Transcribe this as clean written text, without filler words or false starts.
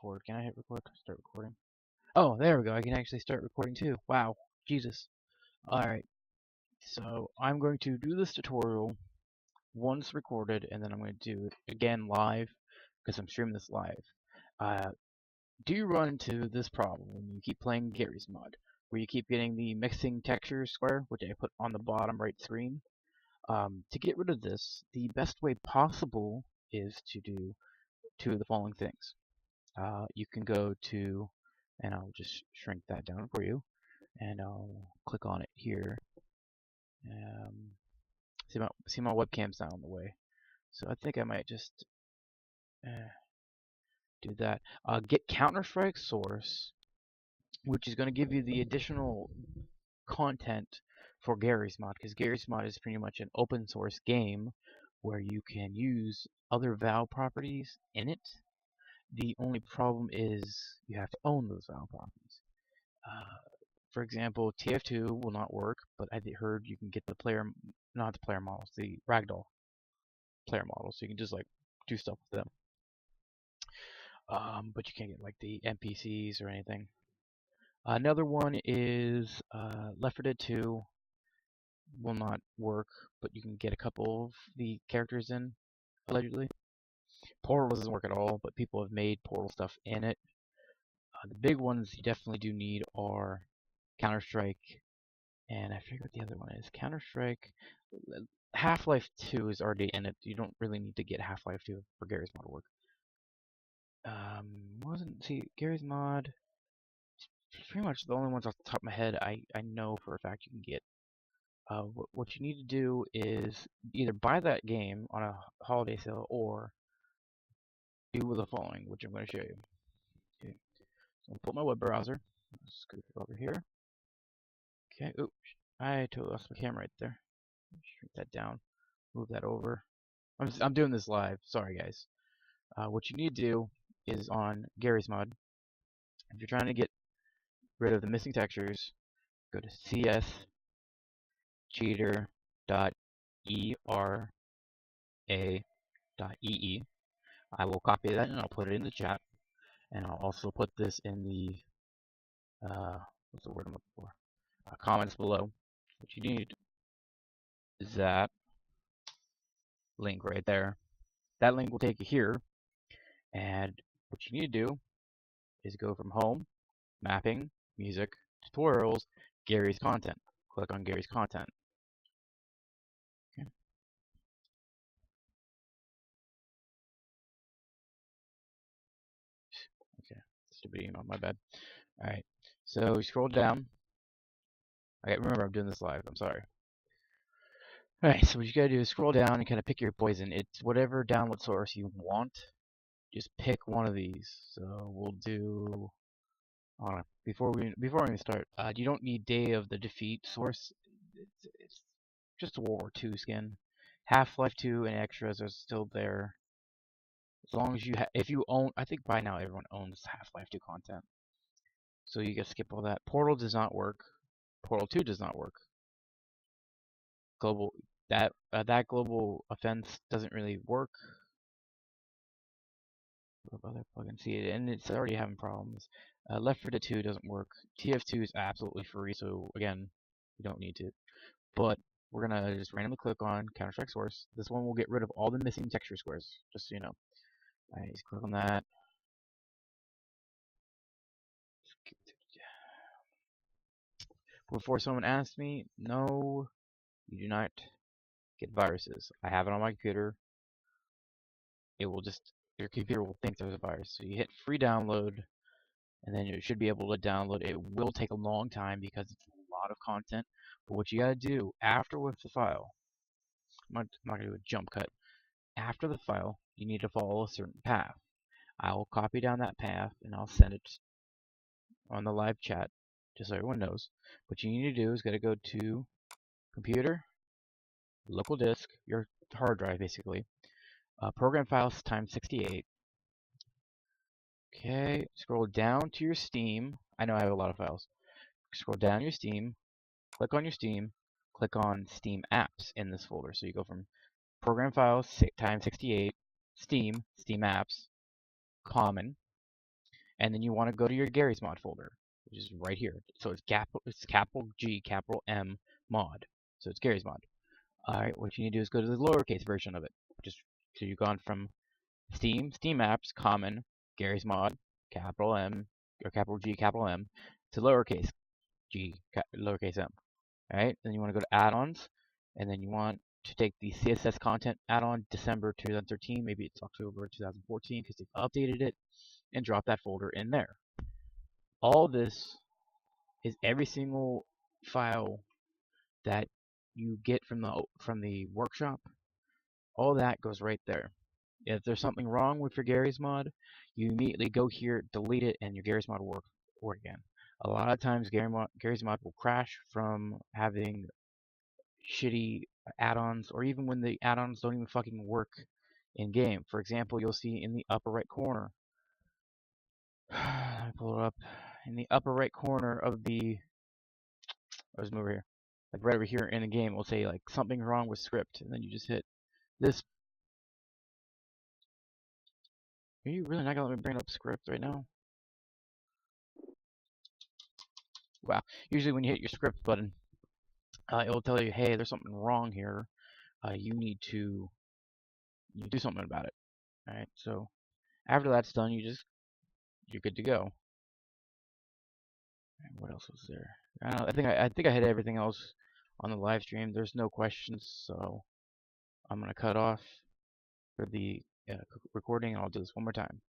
record. Can I hit record? Start recording. Oh, there we go. I can actually start recording too. Wow. Jesus. Alright. So I'm going to do this tutorial once recorded, and then I'm going to do it again live because I'm streaming this live. Do you run into this problem when you keep playing Garry's mod, where you keep getting the mixing texture square, which I put on the bottom right screen? To get rid of this, the best way possible is to do two of the following things. You can go to, and I'll just shrink that down for you, and I'll click on it here. See my webcam's not on the way, so I think I might just do that. Get Counter-Strike source, which is going to give you the additional content for Garry's mod, because Garry's mod is pretty much an open source game where you can use other Valve properties in it. The only problem is you have to own those Valve properties. For example, TF2 will not work, but I heard you can get the player, not the player models, the ragdoll player models, so you can just like do stuff with them. But you can't get like the NPCs or anything. Another one is Left 4 Dead 2 will not work, but you can get a couple of the characters in, allegedly. Portal doesn't work at all, but people have made Portal stuff in it. The big ones you definitely do need are Counter-Strike, and I forget what the other one is. Counter-Strike, Half-Life 2 is already in it. You don't really need to get Half-Life 2 for Garry's mod to work. Garry's mod, pretty much the only ones off the top of my head I know for a fact you can get. What you need to do is either buy that game on a holiday sale or do the following, which I'm going to show you. Okay. So I'll put my web browser. Scoot it over here. Okay. Oops. I totally lost my camera right there. Shrink that down. Move that over. I'm doing this live. Sorry, guys. What you need to do is on Garry's mod, if you're trying to get rid of the missing textures, go to CSS Cheater.era.ee. I will copy that and I'll put it in the chat, and I'll also put this in the what's the word I'm looking for? Comments below. What you need is that link right there. That link will take you here, and what you need to do is go from home, mapping, music, tutorials, Garry's content. Click on Garry's content. Okay. Okay. Stupid email, my bad. Alright. So you scroll down. Okay, remember I'm doing this live, I'm sorry. Alright, so what you gotta do is scroll down and kind of pick your poison. It's whatever download source you want. Just pick one of these. So we'll do. Hold on. Before we even start, you don't need Day of the Defeat source. It's just a World War II skin. Half-Life 2 and extras are still there. As long as if you own, I think by now everyone owns Half-Life 2 content. So you can skip all that. Portal does not work. Portal 2 does not work. That global offense doesn't really work. Other plugins see it, and it's already having problems. Left 4 Dead 2 doesn't work. TF2 is absolutely free, so again, you don't need to. But we're gonna just randomly click on Counter-Strike source. This one will get rid of all the missing texture squares, just so you know. Alright, just click on that. Before someone asks me, no, you do not get viruses. I have it on my computer. It will just, your computer will think there's a virus. So you hit free download, and then you should be able to download. It will take a long time because it's a lot of content. But what you gotta do after with the file, I'm not gonna do a jump cut. After the file, you need to follow a certain path. I will copy down that path and I'll send it on the live chat, just so everyone knows. What you need to do is gotta go to computer, local disk, your hard drive basically, program files times 68. Okay, scroll down to your Steam. I know I have a lot of files. Scroll down your Steam, click on your Steam, click on Steam apps in this folder. So you go from program files times 68, Steam, Steam apps, common. and then you want to go to your Garry's mod folder, which is right here. So it's capital G, capital M mod. So it's Garry's mod. All right, what you need to do is go to the lowercase version of it. So you've gone from Steam apps, common, Garry's mod, capital M or capital G, capital M, to lowercase g, lowercase m. All right, then you want to go to add-ons, and then you want to take the CSS content add-on December 2013, maybe it's October 2014 because they've updated it, and drop that folder in there. All this is every single file that you get from the workshop. All that goes right there. If there's something wrong with your Garry's mod, you immediately go here, delete it, and your Garry's mod will work again. A lot of times Garry's mod will crash from having shitty add-ons, or even when the add-ons don't even fucking work in game. For example, you'll see in the upper right corner. Let me pull it up. In the upper right corner of the, let's move over here. Like right over here in the game, we'll say like something wrong with script, and then you just hit this. Are you really not gonna let me bring up script right now? Wow. Usually when you hit your script button, it will tell you, hey, there's something wrong here. You need to do something about it. All right. So after that's done, you're good to go. And what else was there? I think I hit everything else on the live stream. There's no questions, so I'm gonna cut off for the recording, and I'll do this one more time.